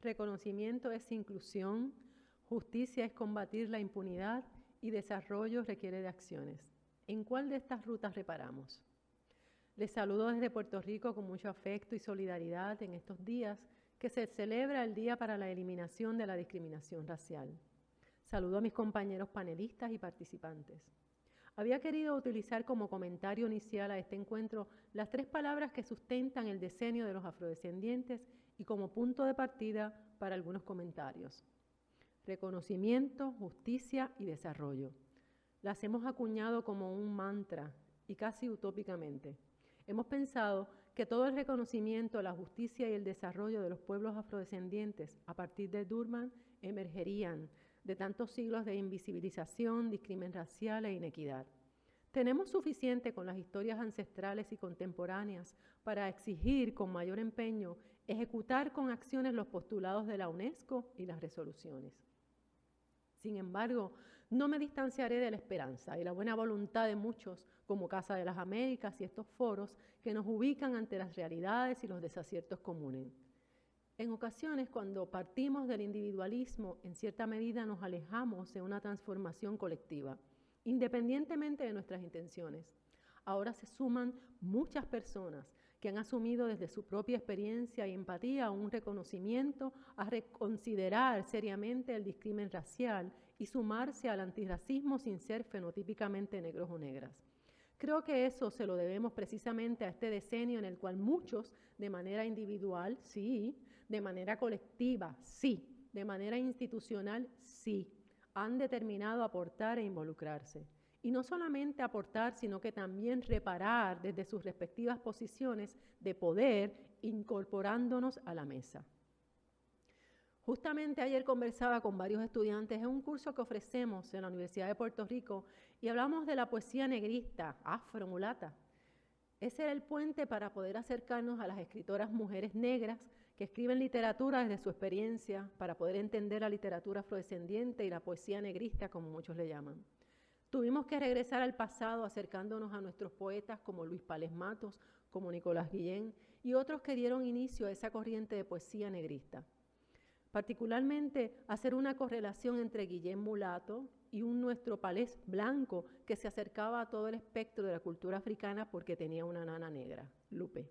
Reconocimiento es inclusión, justicia es combatir la impunidad y desarrollo requiere de acciones. ¿En cuál de estas rutas reparamos? Les saludo desde Puerto Rico con mucho afecto y solidaridad en estos días que se celebra el Día para la Eliminación de la Discriminación Racial. Saludo a mis compañeros panelistas y participantes. Había querido utilizar como comentario inicial a este encuentro las 3 palabras que sustentan el decenio de los afrodescendientes y como punto de partida para algunos comentarios: reconocimiento, justicia y desarrollo. Las hemos acuñado como un mantra y casi utópicamente. Hemos pensado que todo el reconocimiento, la justicia y el desarrollo de los pueblos afrodescendientes a partir de Durban emergerían de tantos siglos de invisibilización, discriminación racial e inequidad. Tenemos suficiente con las historias ancestrales y contemporáneas para exigir con mayor empeño ejecutar con acciones los postulados de la UNESCO y las resoluciones. Sin embargo, no me distanciaré de la esperanza y la buena voluntad de muchos, como Casa de las Américas y estos foros que nos ubican ante las realidades y los desaciertos comunes. En ocasiones, cuando partimos del individualismo, en cierta medida nos alejamos de una transformación colectiva, independientemente de nuestras intenciones. Ahora se suman muchas personas que han asumido desde su propia experiencia y empatía un reconocimiento a reconsiderar seriamente el discrimen racial y sumarse al antirracismo sin ser fenotípicamente negros o negras. Creo que eso se lo debemos precisamente a este decenio en el cual muchos, de manera individual, sí, de manera colectiva, sí, de manera institucional, sí, han determinado aportar e involucrarse. Y no solamente aportar, sino que también reparar desde sus respectivas posiciones de poder, incorporándonos a la mesa. Justamente ayer conversaba con varios estudiantes en un curso que ofrecemos en la Universidad de Puerto Rico y hablamos de la poesía negrista, afro-mulata. Ese era el puente para poder acercarnos a las escritoras mujeres negras que escriben literatura desde su experiencia, para poder entender la literatura afrodescendiente y la poesía negrista, como muchos le llaman. Tuvimos que regresar al pasado acercándonos a nuestros poetas como Luis Pález Matos, como Nicolás Guillén y otros que dieron inicio a esa corriente de poesía negrista. Particularmente hacer una correlación entre Guillén mulato y un nuestro Palés blanco que se acercaba a todo el espectro de la cultura africana porque tenía una nana negra, Lupe.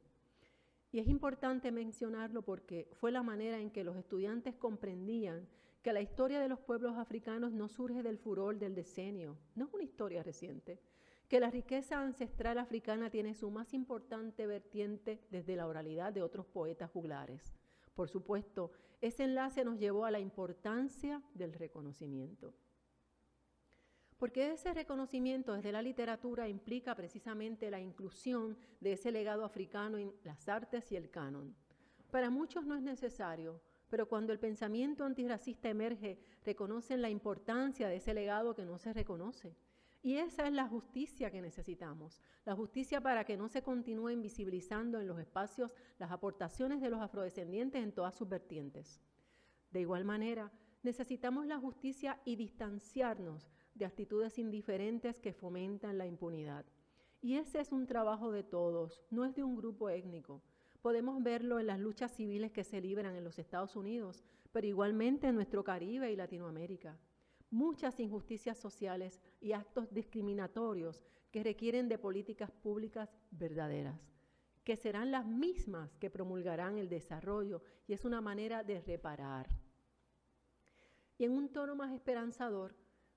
Y es importante mencionarlo porque fue la manera en que los estudiantes comprendían que la historia de los pueblos africanos no surge del furor del decenio, no es una historia reciente, que la riqueza ancestral africana tiene su más importante vertiente desde la oralidad de otros poetas juglares. Por supuesto, ese enlace nos llevó a la importancia del reconocimiento. Porque ese reconocimiento desde la literatura implica precisamente la inclusión de ese legado africano en las artes y el canon. Para muchos no es necesario, pero cuando el pensamiento antirracista emerge, reconocen la importancia de ese legado que no se reconoce. Y esa es la justicia que necesitamos, la justicia para que no se continúe invisibilizando en los espacios las aportaciones de los afrodescendientes en todas sus vertientes. De igual manera, necesitamos la justicia y distanciarnos de actitudes indiferentes que fomentan la impunidad. Y ese es un trabajo de todos, no es de un grupo étnico. Podemos verlo en las luchas civiles que se libran en los Estados Unidos, pero igualmente en nuestro Caribe y Latinoamérica. Muchas injusticias sociales y actos discriminatorios que requieren de políticas públicas verdaderas, que serán las mismas que promulgarán el desarrollo y es una manera de reparar. Y en un tono más esperanzador,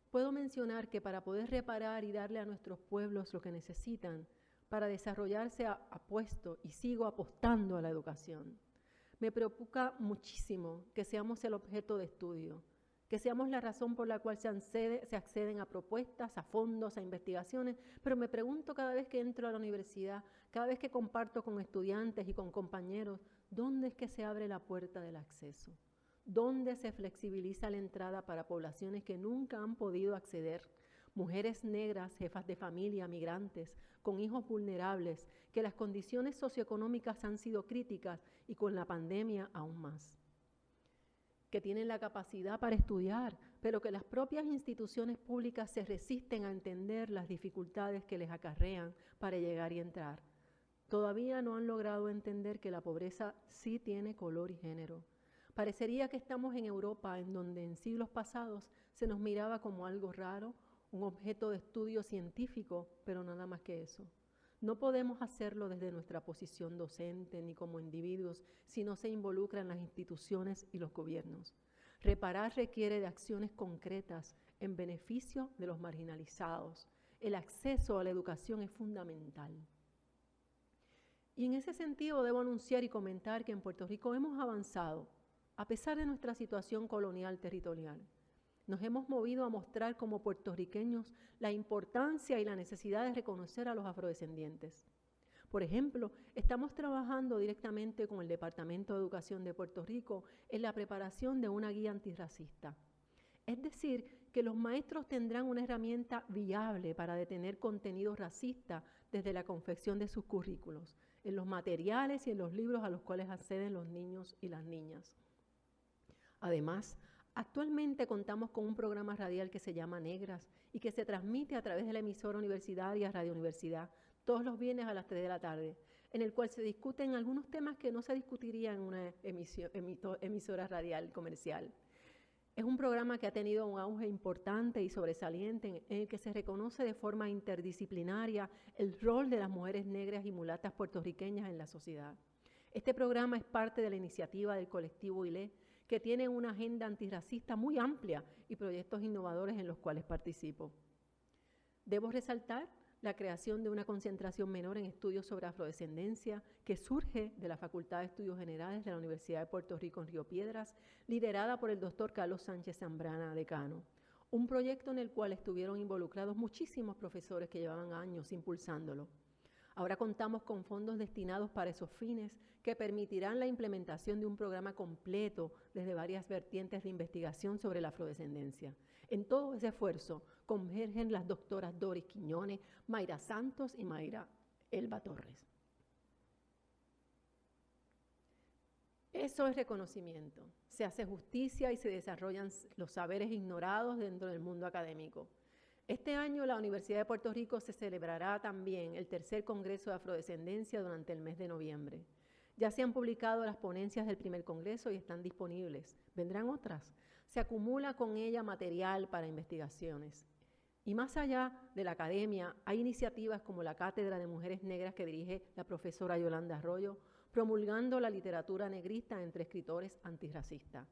puedo mencionar que para poder reparar y darle a nuestros pueblos lo que necesitan, para desarrollarse apuesto y sigo apostando a la educación. Me preocupa muchísimo que seamos el objeto de estudio, que seamos la razón por la cual se acceden a propuestas, a fondos, a investigaciones, pero me pregunto cada vez que entro a la universidad, cada vez que comparto con estudiantes y con compañeros, ¿dónde es que se abre la puerta del acceso? ¿Dónde se flexibiliza la entrada para poblaciones que nunca han podido acceder? Mujeres negras, jefas de familia, migrantes, con hijos vulnerables, que las condiciones socioeconómicas han sido críticas y con la pandemia aún más. Que tienen la capacidad para estudiar, pero que las propias instituciones públicas se resisten a entender las dificultades que les acarrean para llegar y entrar. Todavía no han logrado entender que la pobreza sí tiene color y género. Parecería que estamos en Europa, en donde en siglos pasados se nos miraba como algo raro, un objeto de estudio científico, pero nada más que eso. No podemos hacerlo desde nuestra posición docente ni como individuos si no se involucran las instituciones y los gobiernos. Reparar requiere de acciones concretas en beneficio de los marginalizados. El acceso a la educación es fundamental. Y en ese sentido debo anunciar y comentar que en Puerto Rico hemos avanzado, a pesar de nuestra situación colonial territorial. Nos hemos movido a mostrar como puertorriqueños la importancia y la necesidad de reconocer a los afrodescendientes. Por ejemplo, estamos trabajando directamente con el Departamento de Educación de Puerto Rico en la preparación de una guía antirracista. Es decir, que los maestros tendrán una herramienta viable para detener contenido racista desde la confección de sus currículos, en los materiales y en los libros a los cuales acceden los niños y las niñas. Además, actualmente contamos con un programa radial que se llama Negras y que se transmite a través de la emisora universitaria Radio Universidad todos los viernes a las 3 de la tarde, en el cual se discuten algunos temas que no se discutirían en una emisora radial comercial. Es un programa que ha tenido un auge importante y sobresaliente en el que se reconoce de forma interdisciplinaria el rol de las mujeres negras y mulatas puertorriqueñas en la sociedad. Este programa es parte de la iniciativa del colectivo ILE, que tiene una agenda antirracista muy amplia y proyectos innovadores en los cuales participo. Debo resaltar la creación de una concentración menor en estudios sobre afrodescendencia que surge de la Facultad de Estudios Generales de la Universidad de Puerto Rico en Río Piedras, liderada por el doctor Carlos Sánchez Zambrana, decano. Un proyecto en el cual estuvieron involucrados muchísimos profesores que llevaban años impulsándolo. Ahora contamos con fondos destinados para esos fines que permitirán la implementación de un programa completo desde varias vertientes de investigación sobre la afrodescendencia. En todo ese esfuerzo convergen las doctoras Doris Quiñones, Mayra Santos y Mayra Elba Torres. Eso es reconocimiento. Se hace justicia y se desarrollan los saberes ignorados dentro del mundo académico. Este año la Universidad de Puerto Rico se celebrará también el tercer Congreso de Afrodescendencia durante el mes de noviembre. Ya se han publicado las ponencias del primer congreso y están disponibles. ¿Vendrán otras? Se acumula con ella material para investigaciones. Y más allá de la academia, hay iniciativas como la Cátedra de Mujeres Negras que dirige la profesora Yolanda Arroyo, promulgando la literatura negrista entre escritores antirracistas.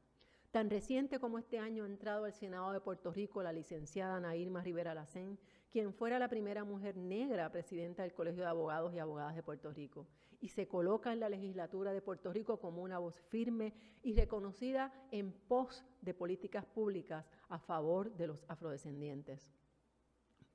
Tan reciente como este año ha entrado al Senado de Puerto Rico la licenciada Ana Irma Rivera Lacén, quien fuera la primera mujer negra presidenta del Colegio de Abogados y Abogadas de Puerto Rico, y se coloca en la legislatura de Puerto Rico como una voz firme y reconocida en pos de políticas públicas a favor de los afrodescendientes.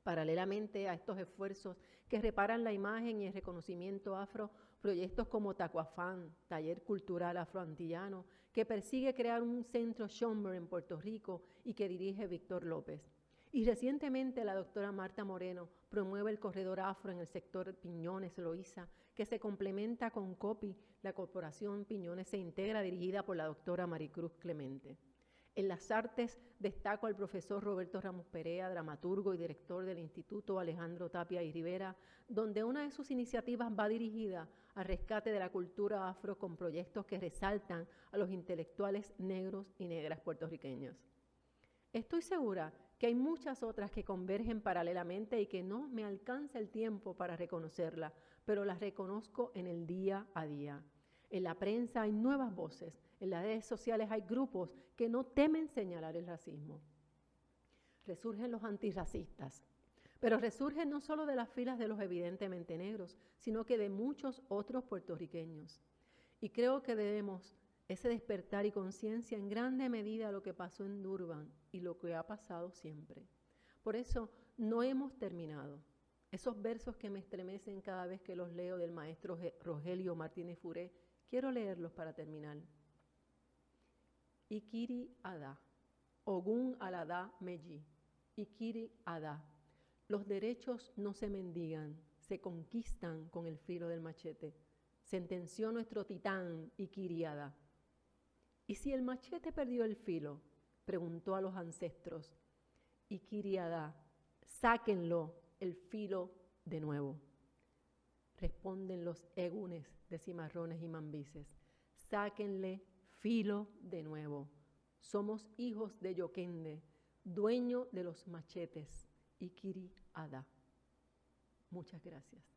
Paralelamente a estos esfuerzos que reparan la imagen y el reconocimiento afro, proyectos como Tacuafán, Taller Cultural Afroantillano, que persigue crear un centro Schomburg en Puerto Rico y que dirige Víctor López. Y recientemente la doctora Marta Moreno promueve el corredor afro en el sector Piñones Loíza, que se complementa con COPI, la Corporación Piñones se integra, dirigida por la doctora Maricruz Clemente. En las artes destaco al profesor Roberto Ramos Perea, dramaturgo y director del Instituto Alejandro Tapia y Rivera, donde una de sus iniciativas va dirigida al rescate de la cultura afro con proyectos que resaltan a los intelectuales negros y negras puertorriqueños. Estoy segura que hay muchas otras que convergen paralelamente y que no me alcanza el tiempo para reconocerlas, pero las reconozco en el día a día. En la prensa hay nuevas voces, en las redes sociales hay grupos que no temen señalar el racismo. Resurgen los antirracistas, pero resurgen no solo de las filas de los evidentemente negros, sino que de muchos otros puertorriqueños. Y creo que debemos ese despertar y conciencia en grande medida a lo que pasó en Durban y lo que ha pasado siempre. Por eso no hemos terminado. Esos versos que me estremecen cada vez que los leo del maestro Rogelio Martínez Furé, quiero leerlos para terminar. Ikiri Ada, Ogun Alada Meji, Ikiri Ada. Los derechos no se mendigan, se conquistan con el filo del machete. Sentenció nuestro titán Ikiri Ada. ¿Y si el machete perdió el filo?, preguntó a los ancestros. Ikiri Ada, sáquenlo el filo de nuevo. Responden los egunes de cimarrones y mambises. Sáquenle filo de nuevo. Somos hijos de Yoquende, dueño de los machetes, Ikiri Ada. Muchas gracias.